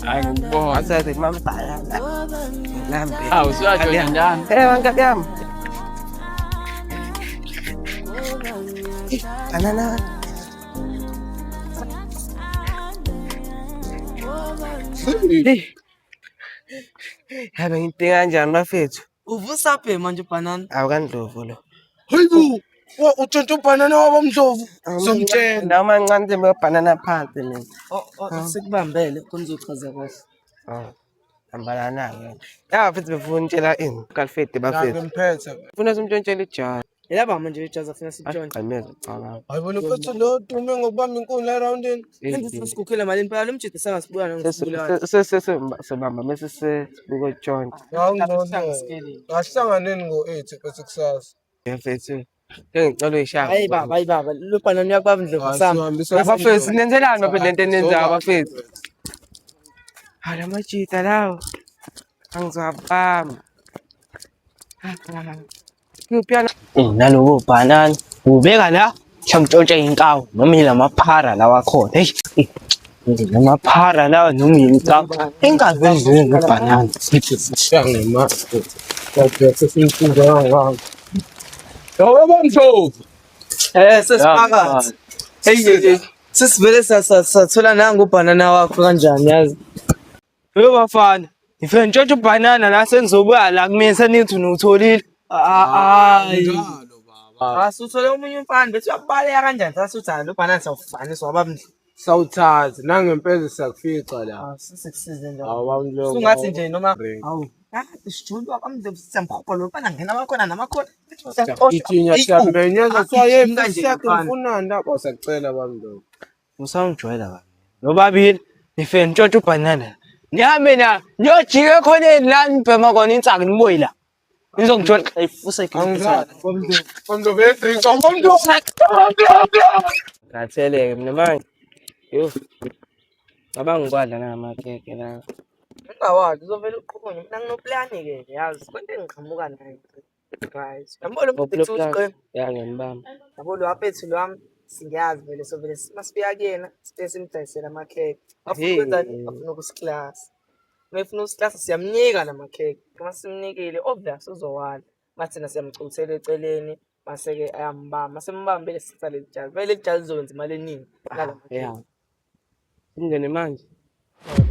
Ai cũng có hỏi xe thì mắm tại làm việc. Usah jangan. Angkat jam. Anak-anak. Habang tingnan dyan, mafethu. Uvusaphi manje banana? Awukandlovu lo. Hayibo, utshontsha banana wabamdlovu. Somtshela. Noma ngincane banana phansi mina. Sikubambele kunizochaza kahle. Oh. Ambalana-ke. Ya futhi befuna utshela ini, kalifeti bafethu. Ngemphethe. Funa simtshontshele ijazi. Yilaba manje ijazi afuna sitshontshe. Ayimeza cha. Hayibo mfethu lo dume ngokubamba inkundla eroundini. Enze sikukhele malini impela lo mjidi sangasibuyana ngisibulayo. Sebamba mase sibuko tshontsha. Asihlanganeni ngo-8 bese kusasa. Yafethu. Ngicela uyishaya. Hayi baba, lo banana uyakubamba ndlovu sami. Abafethu nenzelani phela lento enenzayo abafethu. Hala majita lawo. Angizwabamba. Ngipiyana. Nalobo banana ubeka la shamtshontsha inkawu noma ilamaphara lawa khona hey lamaphara lawa noma inkawu engazenzeni ngebanana Shangema. Kodwa simfuza nganga. Yabamdlovu. Sesiphakathi. Hey sisivele sathola nangu ubhanana wakho kanjani yazi. yo bafana ife ntshontsha ubanana la senizobuya la kumina senithi unutholile Njalo baba. asuthole omunye umfana bese uyabaleka kanjani sasuthana lo banana sawufaniswa wabamdla Sawuthatha nangempela siyakufica la. sisikusize nje Awamdlovu. sungathi nje noma hawu sijulu wabamdla siyamkhopha lo mfana ngena amakhona namakhona Ithinya siyamenyeza swayembe siyakufunana lapho sacela bamdlovu. usangijwayela kabi nobabili ife ntshontsha ubanana nihambe na niyojika khoneni la nibhema khona insaka nibuyi la nizongithola ayifusa ikhona Bamdlovu edrinks bamdlovu. Ngatheleke mina manje. Yo. Cabanga ukwadla namakhekhe la. ungawazi uzovela uqhubunye mina nginoplani ke yazi konke engiqhamuka nayo guys yambona umuntu usiqe Ya ngembamba. yabo lo aphethu lwami singiyazi vele sovele masifika kuyena sibe simdayisela amakhekhe afuna ukwenzani afuna ukusiklasa mefuna usiklasa siyamnika lamakhekhe uma simnikile obvious uzowala mathina siyamchuthela eceleni mase-ke ayambamba masembambile sithatha leli jazi vele leli jazi lizokwenza imali eningi Ya. Ingene manje.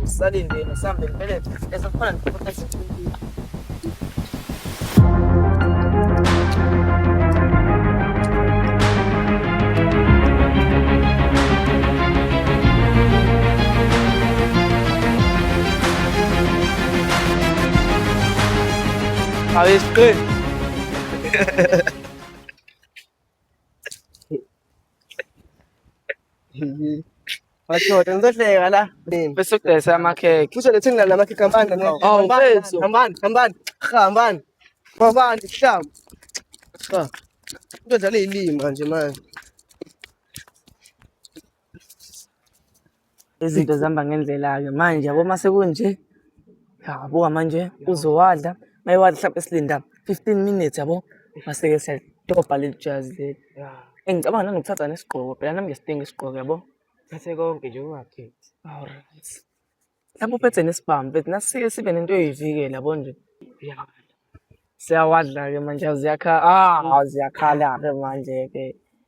usalindeni sihambe ngempela esafana nefoto Awiskun. Wachoda ngizohleka la. Bese kudayisa amakhekhe. Kusho lethini la makhekhe ambani ne? Oh, mfethu. Hambani. Babani hlamba. Cha. Into dlala izilima nje manje. izinto zihamba ngendlela-ke manje yabo mase kunje yabo manje uzowadla mayewadla mhlawumbe silinda 15 minutes yabo mase-ke siyadobha leli jazi leli engicabanga nanokuthatha nesigqoko phela nami ngiyasidinga isigqoko yabo Thathe konke nje ungakhethi. alright lapho uphethe nesibhamu bethu nasike sibe nento eyivikela yabo nje siyawadla-ke manje ziyakhala-ke manje-ke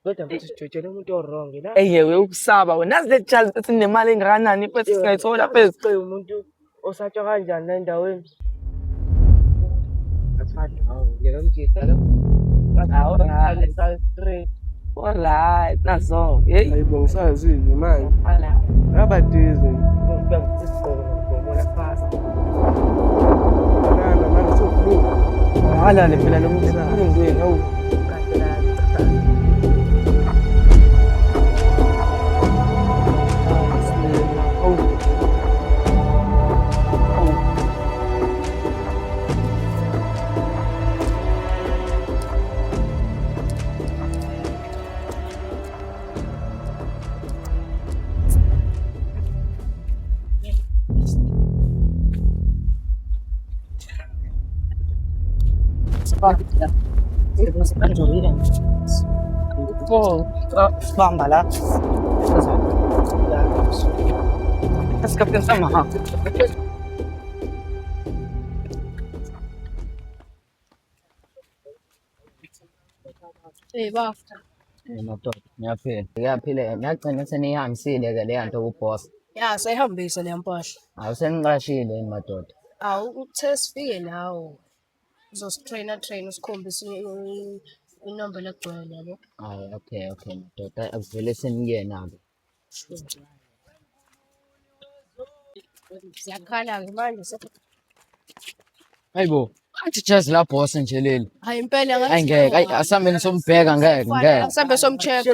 Kodwa futhi sijotshele umuntu orong la. eyewe ukusaba wena nazi leli jazi bethi nemali engakanani bethi singayithola phezulu Ucela umuntu osatshwa kanjani la endaweni. Athanda ngeke mjita lo. alright nazo hey Hayibo ngisazini manje. Abadize. Banana manje sokubuka. alale phela lo muntu ngizweni awu Bamba la. Escapin sama ha. Bafta. Madoda ngiyaphila ngagcina senihambisile-ke le nto kuboss. Ya, sayihambisa le mpahla. Awuseniqashile madoda. Uthe sifike nawo. Uzositraina usikhombise inombolo egcwele yabo. Hayi okay madoda akuvele senike-ke. Siyakhala-ke manje Hayibo, athi jazi la boss nje leli. hayi impela Hayi ngeke, asambeni sombheka ngeke. Asambe somcheck.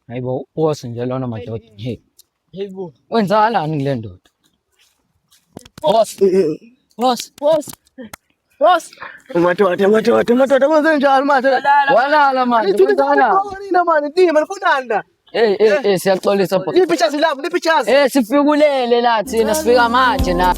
Hayibo, boss nje lona madoda. Hey, Hayibo. wenzakalani kule ndoda? Boss. Madoda kwenze njani manje? Walala manje, wenzakalani? Nina manje, ndima nifunanda. Siyaxolisa boss. Ni pictures lapho, ni pictures. Sifikulele la thina sifika manje na.